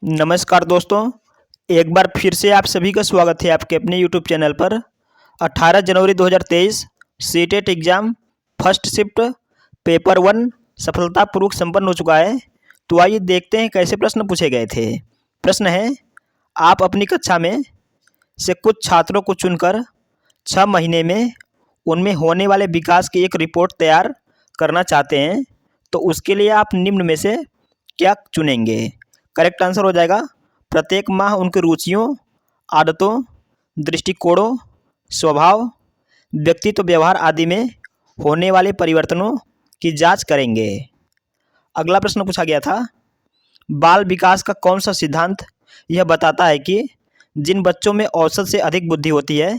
नमस्कार दोस्तों, एक बार फिर से आप सभी का स्वागत है आपके अपने यूट्यूब चैनल पर। 18 जनवरी 2023 CTET exam first shift paper 1 सफलतापूर्वक संपन्न हो चुका है। तो आइए देखते हैं कैसे प्रश्न पूछे गए थे। प्रश्न है, आप अपनी कक्षा में से कुछ छात्रों को चुनकर 6 महीने में उनमें होने वाले विकास की एक रिपोर्ट तैयार करना चाहते हैं, तो उसके लिए आप निम्न में से क्या चुनेंगे। करेक्ट आंसर हो जाएगा प्रत्येक माह उनकी रुचियों, आदतों, दृष्टिकोणों, स्वभाव, व्यक्तित्व, व्यवहार आदि में होने वाले परिवर्तनों की जांच करेंगे। अगला प्रश्न पूछा गया था, बाल विकास का कौन सा सिद्धांत यह बताता है कि जिन बच्चों में औसत से अधिक बुद्धि होती है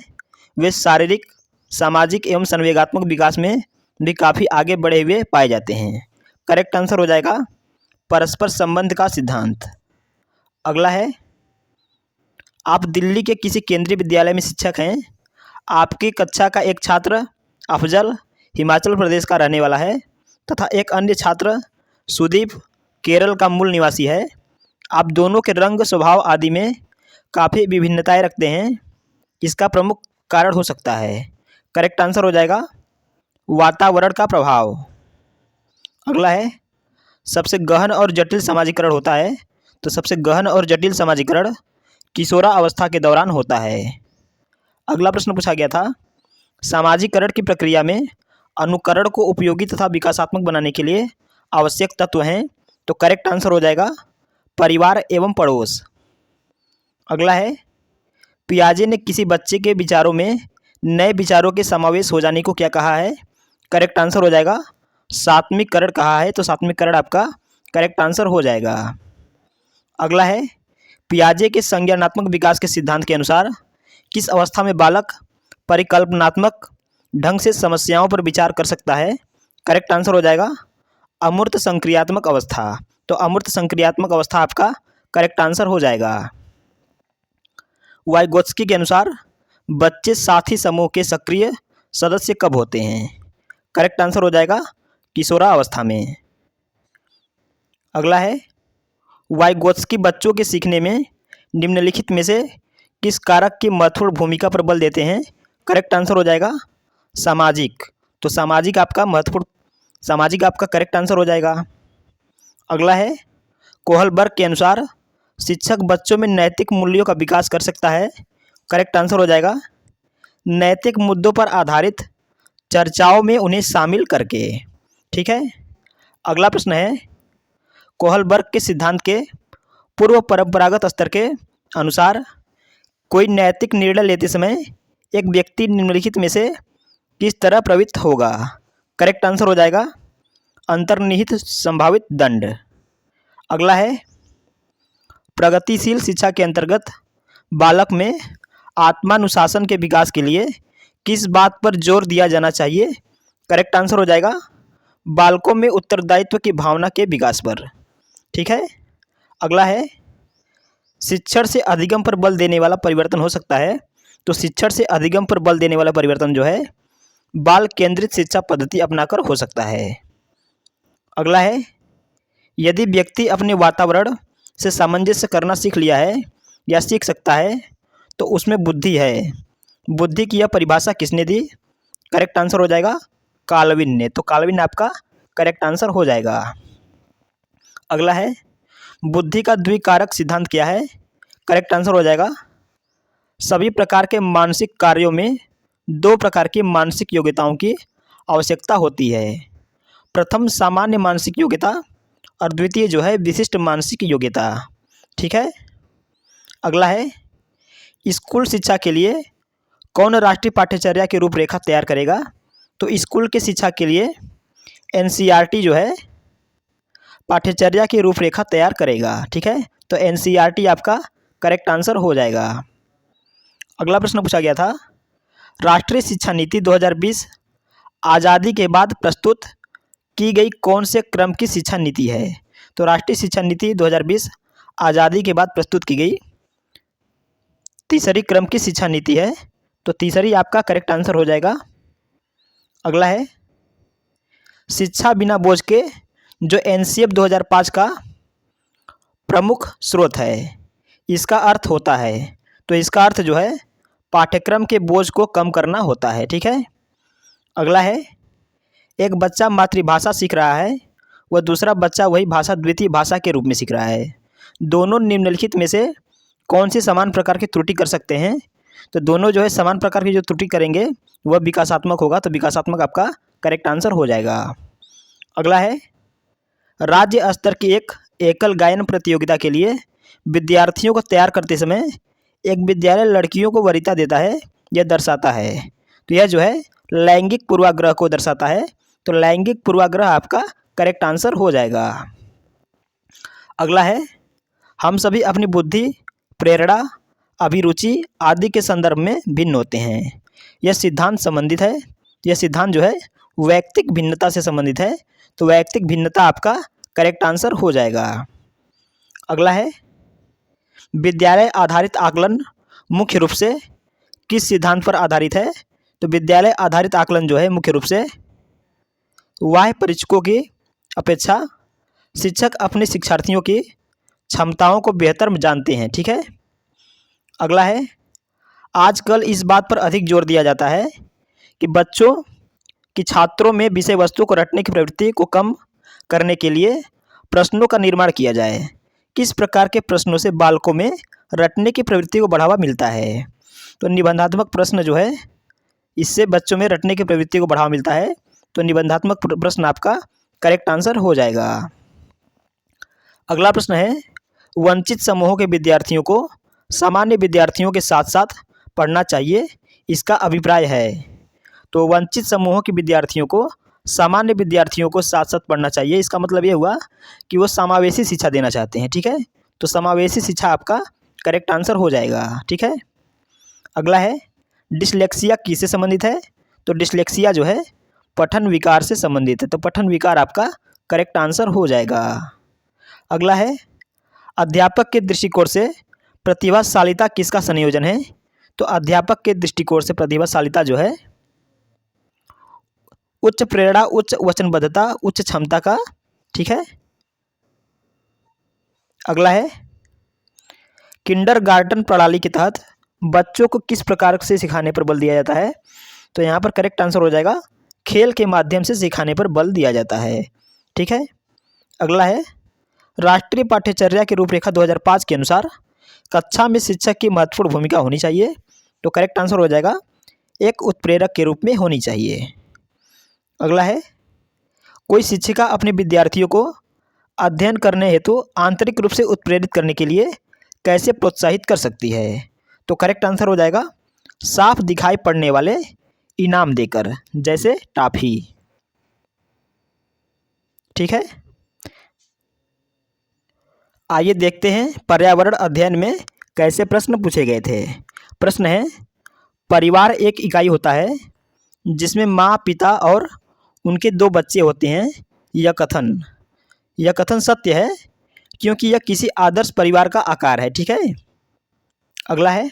वे शारीरिक, सामाजिक एवं संवेगात्मक विकास में भी काफ़ी आगे बढ़े हुए पाए जाते हैं। करेक्ट आंसर हो जाएगा परस्पर संबंध का सिद्धांत। अगला है, आप दिल्ली के किसी केंद्रीय विद्यालय में शिक्षक हैं। आपकी कक्षा का एक छात्र अफजल हिमाचल प्रदेश का रहने वाला है तथा एक अन्य छात्र सुदीप केरल का मूल निवासी है। आप दोनों के रंग, स्वभाव आदि में काफ़ी विभिन्नताएं रखते हैं। इसका प्रमुख कारण हो सकता है। करेक्ट आंसर हो जाएगा वातावरण का प्रभाव। अगला है, सबसे गहन और जटिल समाजीकरण होता है, तो सबसे गहन और जटिल समाजीकरण किशोरा अवस्था के दौरान होता है। अगला प्रश्न पूछा गया था, समाजीकरण की प्रक्रिया में अनुकरण को उपयोगी तथा विकासात्मक बनाने के लिए आवश्यक तत्व हैं, तो करेक्ट आंसर हो जाएगा परिवार एवं पड़ोस। अगला है, पियाजे ने किसी बच्चे के विचारों में नए विचारों के समावेश हो जाने को क्या कहा है। करेक्ट आंसर हो जाएगा सात्विकरण कहा है, तो सात्विकरण आपका करेक्ट आंसर हो जाएगा। अगला है, पियाजे के संज्ञानात्मक विकास के सिद्धांत के अनुसार किस अवस्था में बालक परिकल्पनात्मक ढंग से समस्याओं पर विचार कर सकता है। करेक्ट आंसर हो जाएगा अमूर्त संक्रियात्मक अवस्था, तो अमूर्त संक्रियात्मक अवस्था आपका करेक्ट आंसर हो जाएगा। वाइगोत्स्की के अनुसार बच्चे साथी समूह के सक्रिय सदस्य कब होते हैं। करेक्ट आंसर हो जाएगा किशोरा अवस्था में। अगला है, वाइगोत्स्की बच्चों के सीखने में निम्नलिखित में से किस कारक की महत्वपूर्ण भूमिका पर बल देते हैं। करेक्ट आंसर हो जाएगा सामाजिक, तो सामाजिक आपका करेक्ट आंसर हो जाएगा। अगला है, कोहलबर्ग के अनुसार शिक्षक बच्चों में नैतिक मूल्यों का विकास कर सकता है। करेक्ट आंसर हो जाएगा नैतिक मुद्दों पर आधारित चर्चाओं में उन्हें शामिल करके। ठीक है। अगला प्रश्न है, कोहलबर्ग के सिद्धांत के पूर्व परंपरागत स्तर के अनुसार कोई नैतिक निर्णय लेते समय एक व्यक्ति निम्नलिखित में से किस तरह प्रवृत्त होगा। करेक्ट आंसर हो जाएगा अंतर्निहित संभावित दंड। अगला है, प्रगतिशील शिक्षा के अंतर्गत बालक में आत्मानुशासन के विकास के लिए किस बात पर जोर दिया जाना चाहिए। करेक्ट आंसर हो जाएगा बालकों में उत्तरदायित्व की भावना के विकास पर। ठीक है। अगला है, शिक्षण से अधिगम पर बल देने वाला परिवर्तन हो सकता है, तो शिक्षण से अधिगम पर बल देने वाला परिवर्तन जो है बाल केंद्रित शिक्षा पद्धति अपनाकर हो सकता है। अगला है, यदि व्यक्ति अपने वातावरण से सामंजस्य करना सीख लिया है या सीख सकता है तो उसमें बुद्धि है। बुद्धि की यह परिभाषा किसने दी। करेक्ट आंसर हो जाएगा काल्विन ने, तो काल्विन आपका करेक्ट आंसर हो जाएगा। अगला है, बुद्धि का द्विकारक सिद्धांत क्या है। करेक्ट आंसर हो जाएगा सभी प्रकार के मानसिक कार्यों में 2 प्रकार की मानसिक योग्यताओं की आवश्यकता होती है। प्रथम सामान्य मानसिक योग्यता और द्वितीय जो है विशिष्ट मानसिक योग्यता। ठीक है। अगला है, स्कूल शिक्षा के लिए कौन राष्ट्रीय पाठ्यचर्या की रूपरेखा तैयार करेगा। तो स्कूल के शिक्षा के लिए एनसीईआरटी जो है पाठ्यचर्या की रूपरेखा तैयार करेगा। ठीक है, तो एनसीईआरटी आपका करेक्ट आंसर हो जाएगा। अगला प्रश्न पूछा गया था, राष्ट्रीय शिक्षा नीति 2020 आज़ादी के बाद प्रस्तुत की गई कौन से क्रम की शिक्षा नीति है। तो राष्ट्रीय शिक्षा नीति 2020 आज़ादी के बाद प्रस्तुत की गई तीसरी क्रम की शिक्षा नीति है, तो तीसरी आपका करेक्ट आंसर हो जाएगा। अगला है, शिक्षा बिना बोझ के जो एनसीएफ 2005 का प्रमुख स्रोत है। इसका अर्थ होता है, तो इसका अर्थ जो है पाठ्यक्रम के बोझ को कम करना होता है। ठीक है। अगला है, एक बच्चा मातृभाषा सीख रहा है व दूसरा बच्चा वही भाषा द्वितीय भाषा के रूप में सीख रहा है। दोनों निम्नलिखित में से कौन सी समान प्रकार की त्रुटि कर सकते हैं? तो दोनों जो है समान प्रकार की जो त्रुटि करेंगे वह विकासात्मक होगा, तो विकासात्मक आपका करेक्ट आंसर हो जाएगा। अगला है, राज्य स्तर की एक एकल गायन प्रतियोगिता के लिए विद्यार्थियों को तैयार करते समय एक विद्यालय लड़कियों को वरीयता देता है, यह दर्शाता है। तो यह जो है लैंगिक पूर्वाग्रह को दर्शाता है, तो लैंगिक पूर्वाग्रह आपका करेक्ट आंसर हो जाएगा। अगला है, हम सभी अपनी बुद्धि, प्रेरणा, अभिरुचि आदि के संदर्भ में भिन्न होते हैं। यह सिद्धांत संबंधित है, यह सिद्धांत जो है वैयक्तिक भिन्नता से संबंधित है, तो वैयक्तिक भिन्नता आपका करेक्ट आंसर हो जाएगा। अगला है, विद्यालय आधारित आकलन मुख्य रूप से किस सिद्धांत पर आधारित है? तो विद्यालय आधारित आकलन जो है मुख्य रूप से बाह्य परीक्षकों की अपेक्षा शिक्षक अपने शिक्षार्थियों की क्षमताओं को बेहतर जानते हैं। ठीक है। अगला है, आजकल इस बात पर अधिक जोर दिया जाता है कि बच्चों की छात्रों में विषय वस्तु को रटने की प्रवृत्ति को कम करने के लिए प्रश्नों का निर्माण किया जाए। किस प्रकार के प्रश्नों से बालकों में रटने की प्रवृत्ति को बढ़ावा मिलता है? तो निबंधात्मक प्रश्न जो है इससे बच्चों में रटने की प्रवृत्ति को बढ़ावा मिलता है, तो निबंधात्मक प्रश्न आपका करेक्ट आंसर हो जाएगा। अगला प्रश्न है, वंचित समूहों के विद्यार्थियों को सामान्य विद्यार्थियों के साथ साथ पढ़ना चाहिए, इसका अभिप्राय है। तो वंचित समूहों के विद्यार्थियों को सामान्य विद्यार्थियों को साथ साथ पढ़ना चाहिए, इसका मतलब ये हुआ कि वो समावेशी शिक्षा देना चाहते हैं। ठीक है। तो समावेशी शिक्षा आपका करेक्ट आंसर हो जाएगा। ठीक है। अगला है, डिसलेक्सिया किससे संबंधित है? तो डिसलेक्सिया जो है पठन विकार से संबंधित है, तो पठन विकार आपका करेक्ट आंसर हो जाएगा। अगला है, अध्यापक के दृष्टिकोण से प्रतिभाशालिता किसका संयोजन है? तो अध्यापक के दृष्टिकोण से प्रतिभाशालिता जो है उच्च प्रेरणा, उच्च वचनबद्धता, उच्च क्षमता का। ठीक है। अगला है, किंडरगार्टन प्रणाली के तहत बच्चों को किस प्रकार से सिखाने पर बल दिया जाता है? तो यहाँ पर करेक्ट आंसर हो जाएगा खेल के माध्यम से सिखाने पर बल दिया जाता है। ठीक है। अगला है, राष्ट्रीय पाठ्यचर्या की रूपरेखा 2005 के अनुसार कक्षा में शिक्षक की महत्वपूर्ण भूमिका होनी चाहिए, तो करेक्ट आंसर हो जाएगा एक उत्प्रेरक के रूप में होनी चाहिए। अगला है, कोई शिक्षिका अपने विद्यार्थियों को अध्ययन करने हेतु आंतरिक रूप से उत्प्रेरित करने के लिए कैसे प्रोत्साहित कर सकती है? तो करेक्ट आंसर हो जाएगा साफ दिखाई पड़ने वाले इनाम देकर, जैसे टॉफी। ठीक है। आइए देखते हैं पर्यावरण अध्ययन में कैसे प्रश्न पूछे गए थे। प्रश्न है, परिवार एक इकाई होता है जिसमें माँ, पिता और उनके 2 बच्चे होते हैं। यह कथन सत्य है क्योंकि यह किसी आदर्श परिवार का आकार है। ठीक है। अगला है,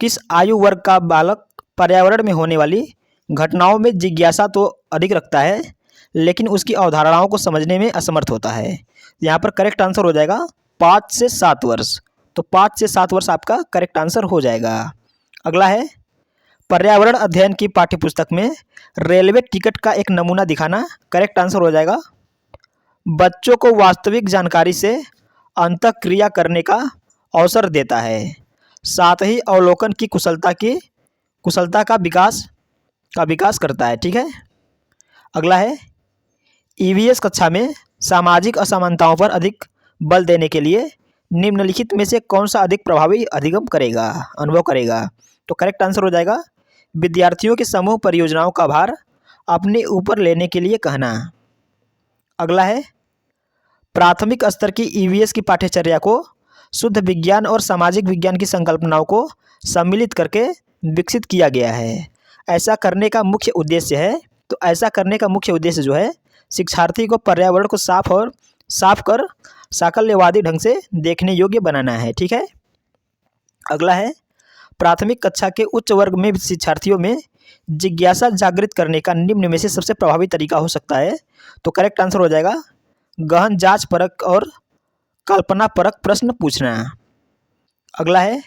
किस आयु वर्ग का बालक पर्यावरण में होने वाली घटनाओं में जिज्ञासा तो अधिक रखता है लेकिन उसकी अवधारणाओं को समझने में असमर्थ होता है? यहाँ पर करेक्ट आंसर हो जाएगा 5 से 7 वर्ष, तो 5 से 7 वर्ष आपका करेक्ट आंसर हो जाएगा। अगला है, पर्यावरण अध्ययन की पाठ्यपुस्तक में रेलवे टिकट का एक नमूना दिखाना। करेक्ट आंसर हो जाएगा बच्चों को वास्तविक जानकारी से अंतःक्रिया करने का अवसर देता है, साथ ही अवलोकन की कुशलता का विकास करता है। ठीक है। अगला है, ईवीएस कक्षा में सामाजिक असमानताओं पर अधिक बल देने के लिए निम्नलिखित में से कौन सा अधिक प्रभावी अनुभव करेगा? तो करेक्ट आंसर हो जाएगा विद्यार्थियों के समूह परियोजनाओं का भार अपने ऊपर लेने के लिए कहना। अगला है, प्राथमिक स्तर की ईवीएस की पाठ्यचर्या को शुद्ध विज्ञान और सामाजिक विज्ञान की संकल्पनाओं को सम्मिलित करके विकसित किया गया है। ऐसा करने का मुख्य उद्देश्य जो है शिक्षार्थी को पर्यावरण को साफ कर साकल्यवादी ढंग से देखने योग्य बनाना है। ठीक है। अगला है, प्राथमिक कक्षा के उच्च वर्ग में शिक्षार्थियों में जिज्ञासा जागृत करने का निम्न में से सबसे प्रभावी तरीका हो सकता है? तो करेक्ट आंसर हो जाएगा गहन जांच परख और कल्पना परक प्रश्न पूछना। अगला है,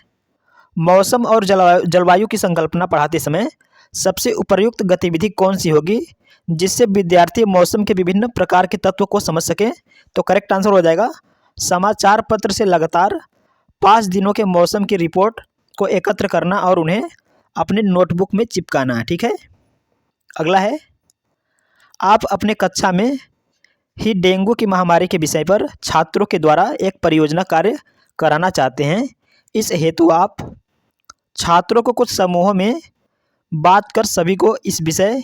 मौसम और जलवायु की संकल्पना पढ़ाते समय सबसे उपयुक्त गतिविधि कौन सी होगी जिससे विद्यार्थी मौसम के विभिन्न प्रकार के तत्व को समझ सके? तो करेक्ट आंसर हो जाएगा समाचार पत्र से लगातार 5 दिनों के मौसम की रिपोर्ट को एकत्र करना और उन्हें अपने नोटबुक में चिपकाना। ठीक है। अगला है, आप अपने कक्षा में ही डेंगू की महामारी के विषय पर छात्रों के द्वारा एक परियोजना कार्य कराना चाहते हैं। इस हेतु आप छात्रों को कुछ समूहों में बात कर सभी को इस विषय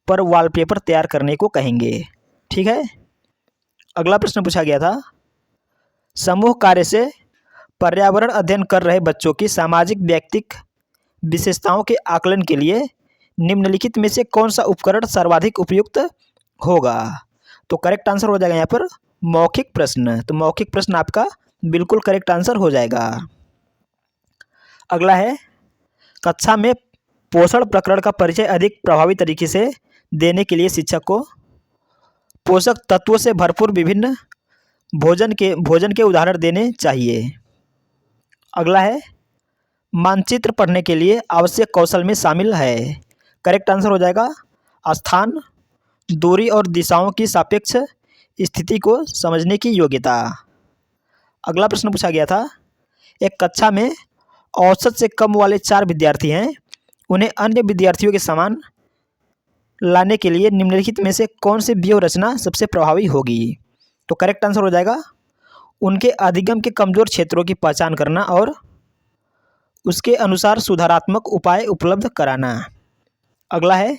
पर वॉलपेपर तैयार करने को कहेंगे। ठीक है। अगला प्रश्न पूछा गया था, समूह कार्य से पर्यावरण अध्ययन कर रहे बच्चों की सामाजिक व्यक्तिक विशेषताओं के आकलन के लिए निम्नलिखित में से कौन सा उपकरण सर्वाधिक उपयुक्त होगा? तो करेक्ट आंसर हो जाएगा यहाँ पर मौखिक प्रश्न। तो मौखिक प्रश्न आपका बिल्कुल करेक्ट आंसर हो जाएगा। अगला है, कक्षा में पोषण प्रकरण का परिचय अधिक प्रभावी तरीके से देने के लिए शिक्षक को पोषक तत्वों से भरपूर विभिन्न भोजन के उदाहरण देने चाहिए। अगला है, मानचित्र पढ़ने के लिए आवश्यक कौशल में शामिल है। करेक्ट आंसर हो जाएगा स्थान, दूरी और दिशाओं की सापेक्ष स्थिति को समझने की योग्यता। अगला प्रश्न पूछा गया था, एक कक्षा में औसत से कम वाले 4 विद्यार्थी हैं, उन्हें अन्य विद्यार्थियों के समान लाने के लिए निम्नलिखित में से कौन सी व्यूह रचना सबसे प्रभावी होगी? तो करेक्ट आंसर हो जाएगा उनके अधिगम के कमजोर क्षेत्रों की पहचान करना और उसके अनुसार सुधारात्मक उपाय उपलब्ध कराना। अगला है,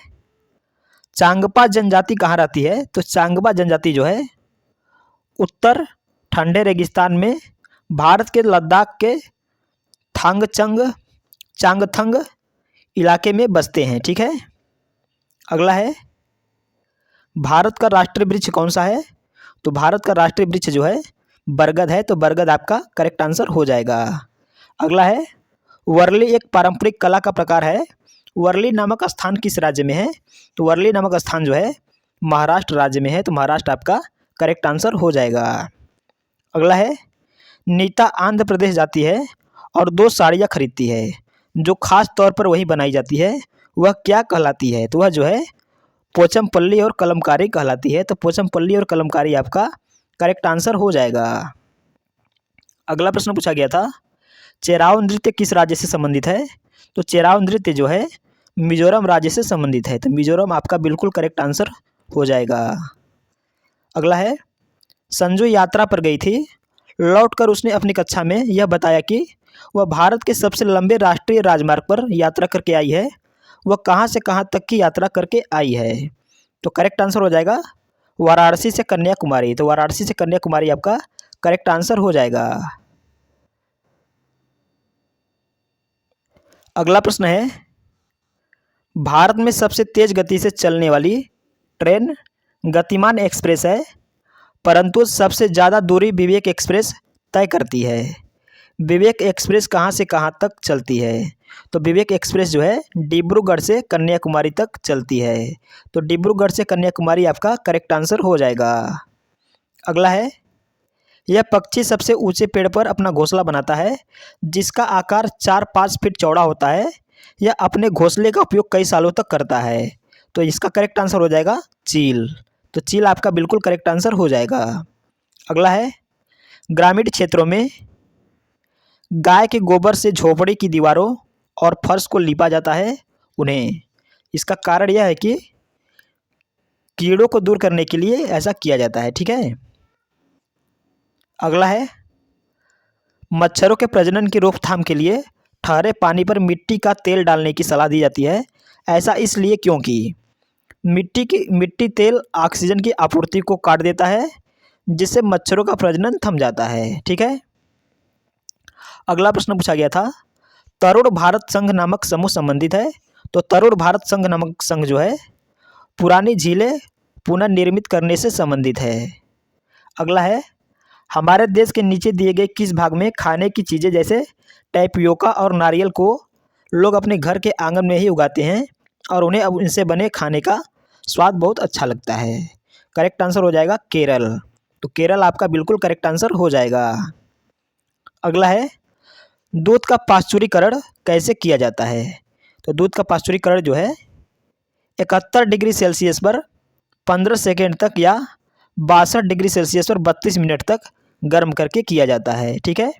चांगपा जनजाति कहाँ रहती है? तो चांगपा जनजाति जो है उत्तर ठंडे रेगिस्तान में भारत के लद्दाख के चांगथंग इलाके में बसते हैं। ठीक है। अगला है, भारत का राष्ट्रीय वृक्ष कौन सा है? तो भारत का राष्ट्रीय वृक्ष जो है बरगद है। तो बरगद आपका करेक्ट आंसर हो जाएगा। अगला है, वर्ली एक पारंपरिक कला का प्रकार है। वर्ली नामक स्थान किस राज्य में है? तो वर्ली नामक स्थान जो है महाराष्ट्र राज्य में है। तो महाराष्ट्र आपका करेक्ट आंसर हो जाएगा। अगला है, नीता आंध्र प्रदेश जाती है और 2 साड़ियाँ खरीदती है, जो खास तौर पर वही बनाई जाती है, वह क्या कहलाती है? तो वह जो है पोचमपल्ली और कलमकारी कहलाती है। तो पोचमपल्ली और कलमकारी आपका करेक्ट आंसर हो जाएगा। अगला प्रश्न पूछा गया था, चेराव नृत्य किस राज्य से संबंधित है? तो चेराव नृत्य जो है मिजोरम राज्य से संबंधित है। तो मिजोरम आपका बिल्कुल करेक्ट आंसर हो जाएगा। अगला है, संजू यात्रा पर गई थी, लौटकर उसने अपनी कक्षा में यह बताया कि वह भारत के सबसे लंबे राष्ट्रीय राजमार्ग पर यात्रा करके आई है। वह कहाँ से कहाँ तक की यात्रा करके आई है? तो करेक्ट आंसर हो जाएगा वाराणसी से कन्याकुमारी। तो वाराणसी से कन्याकुमारी आपका करेक्ट आंसर हो जाएगा। अगला प्रश्न है, भारत में सबसे तेज गति से चलने वाली ट्रेन गतिमान एक्सप्रेस है, परंतु सबसे ज़्यादा दूरी विवेक एक्सप्रेस तय करती है। विवेक एक्सप्रेस कहाँ से कहाँ तक चलती है? तो विवेक एक्सप्रेस जो है डिब्रूगढ़ से कन्याकुमारी तक चलती है। तो डिब्रूगढ़ से कन्याकुमारी आपका करेक्ट आंसर हो जाएगा। अगला है, यह पक्षी सबसे ऊंचे पेड़ पर अपना घोंसला बनाता है, जिसका आकार 4-5 फीट चौड़ा होता है। यह अपने घोंसले का उपयोग कई सालों तक करता है। तो इसका करेक्ट आंसर हो जाएगा चील। तो चील आपका बिल्कुल करेक्ट आंसर हो जाएगा। अगला है, ग्रामीण क्षेत्रों में गाय के गोबर से झोपड़ी की दीवारों और फर्श को लीपा जाता है उन्हें। इसका कारण यह है कि कीड़ों को दूर करने के लिए ऐसा किया जाता है। ठीक है। अगला है, मच्छरों के प्रजनन की रोकथाम के लिए ठहरे पानी पर मिट्टी का तेल डालने की सलाह दी जाती है। ऐसा इसलिए क्योंकि मिट्टी तेल ऑक्सीजन की आपूर्ति को काट देता है, जिससे मच्छरों का प्रजनन थम जाता है। ठीक है। अगला प्रश्न पूछा गया था, तरुण भारत संघ नामक समूह संबंधित है। तो तरुण भारत संघ नामक संघ जो है पुरानी झीलें पुनर्निर्मित करने से संबंधित है। अगला है, हमारे देश के नीचे दिए गए किस भाग में खाने की चीज़ें जैसे टैपियोका और नारियल को लोग अपने घर के आंगन में ही उगाते हैं और उन्हें अब इनसे बने खाने का स्वाद बहुत अच्छा लगता है? करेक्ट आंसर हो जाएगा केरल। तो केरल आपका बिल्कुल करेक्ट आंसर हो जाएगा। अगला है, दूध का पाश्चुरीकरण कैसे किया जाता है? तो दूध का पाश्चुरीकरण जो है 71 डिग्री सेल्सियस पर 15 सेकेंड तक या 62 डिग्री सेल्सियस पर 32 मिनट तक गर्म करके किया जाता है। ठीक है।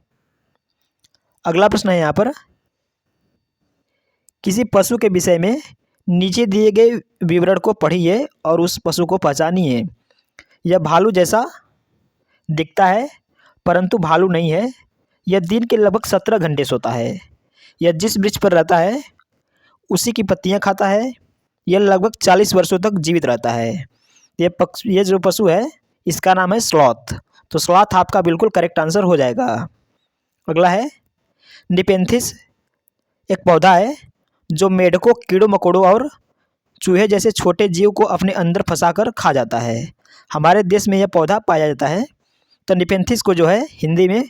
अगला प्रश्न है यहाँ पर, किसी पशु के विषय में नीचे दिए गए विवरण को पढ़िए और उस पशु को पहचानिए। यह भालू जैसा दिखता है परंतु भालू नहीं है। यह दिन के लगभग 17 घंटे सोता है। यह जिस वृक्ष पर रहता है उसी की पत्तियां खाता है। यह लगभग 40 वर्षों तक जीवित रहता है। ये जो पशु है इसका नाम है स्लॉथ। तो स्लॉथ आपका बिल्कुल करेक्ट आंसर हो जाएगा। अगला है, निपेंथिस एक पौधा है जो मेढकों, कीड़ों मकोड़ों और चूहे जैसे छोटे जीव को अपने अंदर फंसाकर खा जाता है। हमारे देश में यह पौधा पाया जाता है। तो निपेंथिस को जो है हिंदी में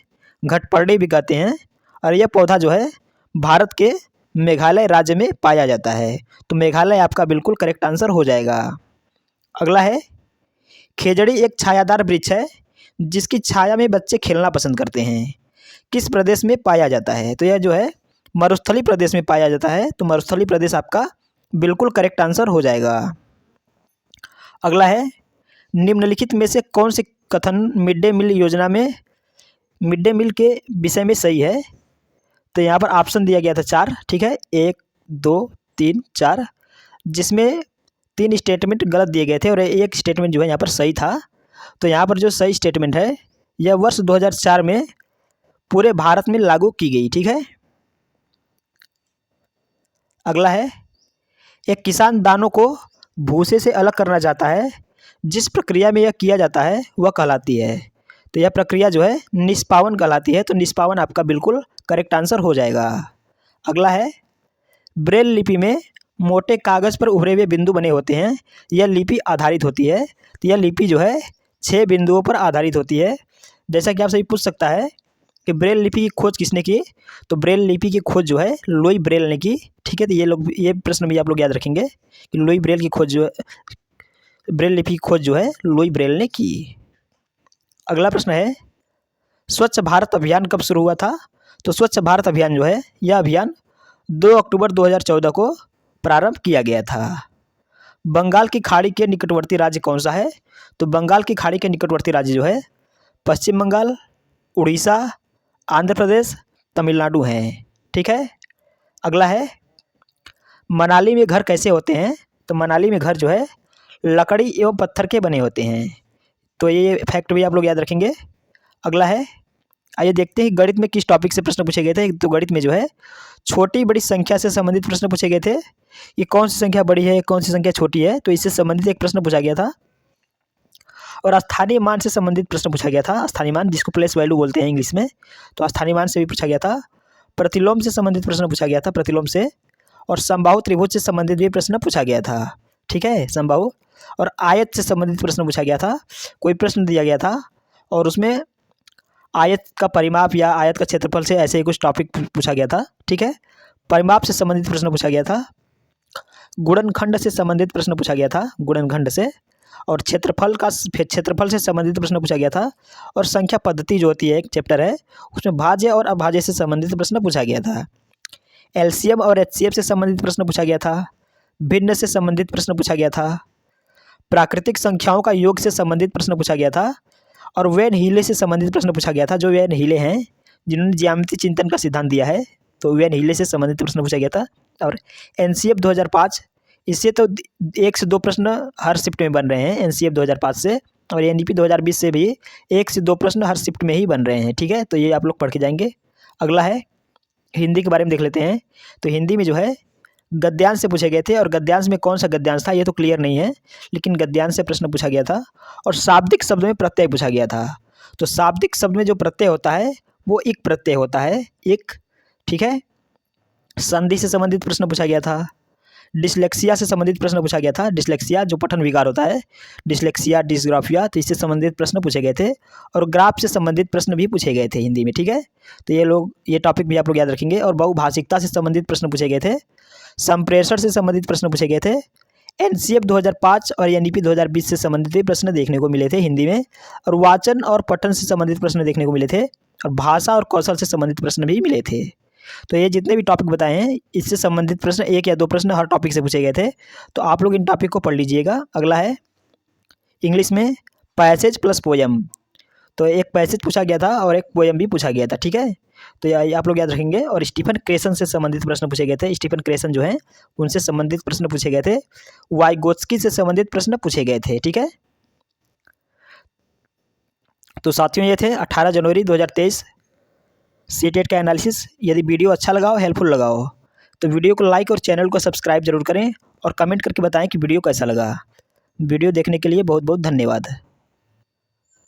घटपर्डी भी कहते हैं और यह पौधा जो है भारत के मेघालय राज्य में पाया जाता है। तो मेघालय आपका बिल्कुल करेक्ट आंसर हो जाएगा। अगला है, खेजड़ी एक छायादार वृक्ष है जिसकी छाया में बच्चे खेलना पसंद करते हैं। किस प्रदेश में पाया जाता है? तो यह जो है मरुस्थली प्रदेश में पाया जाता है। तो मरुस्थली प्रदेश आपका बिल्कुल करेक्ट आंसर हो जाएगा। अगला है, निम्नलिखित में से कौन सी कथन मिड डे मील योजना में मिड डे मील के विषय में सही है? तो यहाँ पर ऑप्शन दिया गया था 4। ठीक है, 1 2 3 4, जिसमें 3 स्टेटमेंट गलत दिए गए थे और एक स्टेटमेंट जो है यहाँ पर सही था। तो यहाँ पर जो सही स्टेटमेंट है यह वर्ष 2004 में पूरे भारत में लागू की गई। ठीक है। अगला है, एक किसान दानों को भूसे से अलग करना चाहता है। जिस प्रक्रिया में यह किया जाता है वह कहलाती है। तो यह प्रक्रिया जो है निष्पावन कहलाती है। तो निष्पावन आपका बिल्कुल करेक्ट आंसर हो जाएगा। अगला है, ब्रेल लिपि में मोटे कागज़ पर उभरे हुए बिंदु बने होते हैं। यह लिपि आधारित होती है। तो यह लिपि जो है 6 बिंदुओं पर आधारित होती है। जैसा कि आप सभी पूछ सकता है कि ब्रेल लिपि की खोज किसने की? तो ब्रेल लिपि की खोज जो है लुई ब्रेल ने की। ठीक है। तो ये प्रश्न भी आप लोग याद रखेंगे कि लुई ब्रेल की खोज ब्रेल लिपि की खोज जो है लुई ब्रेल ने की। अगला प्रश्न है, स्वच्छ भारत अभियान कब शुरू हुआ था? तो स्वच्छ भारत अभियान जो है यह अभियान 2 अक्टूबर 2014 को प्रारंभ किया गया था। बंगाल की खाड़ी के निकटवर्ती राज्य कौन सा है? तो बंगाल की खाड़ी के निकटवर्ती राज्य जो है पश्चिम बंगाल, उड़ीसा, आंध्र प्रदेश, तमिलनाडु हैं। ठीक है। अगला है, मनाली में घर कैसे होते हैं? तो मनाली में घर जो है लकड़ी एवं पत्थर के बने होते हैं। तो ये फैक्ट भी आप लोग याद रखेंगे। अगला है, आइए देखते हैं गणित में किस टॉपिक से प्रश्न पूछे गए थे। तो गणित में जो है छोटी बड़ी संख्या से संबंधित प्रश्न पूछे गए थे। ये कौन सी संख्या बड़ी है, कौन सी संख्या छोटी है, तो इससे संबंधित एक प्रश्न पूछा गया था। और स्थानीय मान से संबंधित प्रश्न पूछा गया था। स्थानीय मान जिसको प्लेस वैल्यू बोलते हैं इंग्लिश में, तो स्थानीय मान से भी पूछा गया था। प्रतिलोम से संबंधित प्रश्न पूछा गया था, प्रतिलोम से। और समबाहु त्रिभुज से संबंधित भी प्रश्न पूछा गया था। ठीक है, समबाहु। और आयत से संबंधित प्रश्न पूछा गया था। कोई प्रश्न दिया गया था और उसमें आयत का परिमाप या आयत का क्षेत्रफल से ऐसे ही कुछ टॉपिक पूछा गया था। ठीक है। परिमाप से संबंधित प्रश्न पूछा गया था। गुणनखंड से संबंधित प्रश्न पूछा गया था, गुणनखंड से। और क्षेत्रफल से संबंधित प्रश्न पूछा गया था। और संख्या पद्धति जो होती है एक चैप्टर है उसमें भाज्य और अभाज्य से संबंधित प्रश्न पूछा गया था। एलसीएम और एचसीएफ से संबंधित प्रश्न पूछा गया था। भिन्न से संबंधित प्रश्न पूछा गया था। प्राकृतिक संख्याओं का योग से संबंधित प्रश्न पूछा गया था। और वेन हीले से संबंधित प्रश्न पूछा गया था। जो वेन हीले हैं जिन्होंने ज्यामितीय चिंतन का सिद्धांत दिया है, तो वेन हीले से संबंधित प्रश्न पूछा गया था। और एनसीएफ 2005, इससे तो 1 से 2 प्रश्न हर शिफ्ट में बन रहे हैं एनसीएफ 2005 से। और एनईपी 2020 से भी 1 से 2 प्रश्न हर शिफ्ट में ही बन रहे हैं। ठीक है, तो ये आप लोग पढ़ के जाएंगे। अगला है, हिंदी के बारे में देख लेते हैं। तो हिंदी में जो है गद्यांश से पूछे गए थे। और गद्यांश में कौन सा गद्यांश था ये तो क्लियर नहीं है, लेकिन गद्यांश से प्रश्न पूछा गया था। और शाब्दिक शब्द में प्रत्यय पूछा गया था। तो शाब्दिक शब्द में जो प्रत्यय होता है वो इक प्रत्यय होता है, इक। ठीक है। संधि से संबंधित प्रश्न पूछा गया था। डिसलेक्सिया से संबंधित प्रश्न पूछा गया था। डिसलेक्सिया जो पठन विकार होता है, डिसलेक्सिया, डिसग्राफिया, तो इससे संबंधित प्रश्न पूछे गए थे। और ग्राफ से संबंधित प्रश्न भी पूछे गए थे हिंदी में। ठीक है, तो ये टॉपिक भी आप लोग याद रखेंगे। और बहुभाषिकता से संबंधित प्रश्न पूछे गए थे। संप्रेषण से संबंधित प्रश्न पूछे गए थे। एनसीएफ 2005 और एनईपी 2020 से संबंधित भी प्रश्न देखने को मिले थे हिंदी में, और वाचन और पठन से संबंधित प्रश्न देखने को मिले थे, और भाषा और कौशल से संबंधित प्रश्न भी मिले थे। तो ये जितने भी टॉपिक बताए हैं इससे संबंधित प्रश्न 1 या 2 प्रश्न हर टॉपिक से पूछे गए थे। तो आप लोग इन टॉपिक को पढ़ लीजिएगा। अगला है इंग्लिश में पैसेज प्लस पोएम। तो एक पैसेज पूछा गया था और एक पोएम भी पूछा गया था, ठीक है। तो ये आप लोग याद रखेंगे। और स्टीफन क्रेसन से संबंधित प्रश्न पूछे गए थे। स्टीफन क्रेसन जो हैं उनसे संबंधित प्रश्न पूछे गए थे। वाइगोत्स्की से संबंधित प्रश्न पूछे गए थे, ठीक है। तो साथियों ये थे 18 जनवरी 2023 सीटेट का एनालिसिस। यदि वीडियो अच्छा लगा हो, हेल्पफुल लगा हो, तो वीडियो को लाइक और चैनल को सब्सक्राइब जरूर करें और कमेंट करके बताएं कि वीडियो कैसा लगा। वीडियो देखने के लिए बहुत बहुत धन्यवाद।